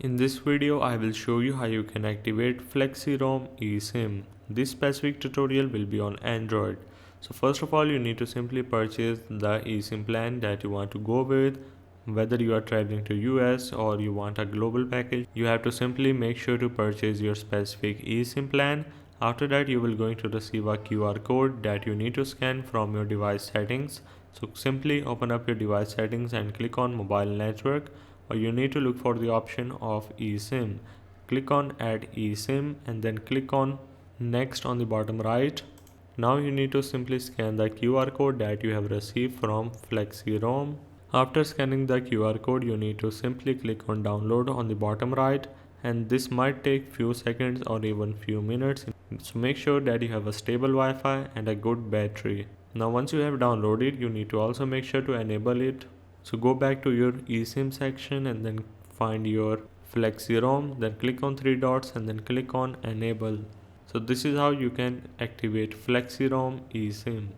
In this video, I will show you how you can activate FlexiRoam eSIM. This specific tutorial will be on Android. So first of all, you need to simply purchase the eSIM plan that you want to go with. Whether you are traveling to US or you want a global package, you have to simply make sure to purchase your specific eSIM plan. After that, you will going to receive a QR code that you need to scan from your device settings. So simply open up your device settings and click on mobile network, or you need to look for the option of eSIM. Click on add eSIM and then click on next on the bottom right. Now you need to simply scan the QR code that you have received from FlexiRoam. After scanning the QR code, you need to simply click on download on the bottom right, and this might take few seconds or even few minutes. So make sure that you have a stable Wi-Fi and a good battery. Now once you have downloaded, you need to also make sure to enable it. So go back to your eSIM section and then find your FlexiRoam, then click on three dots and then click on enable. So this is how you can activate FlexiRoam eSIM.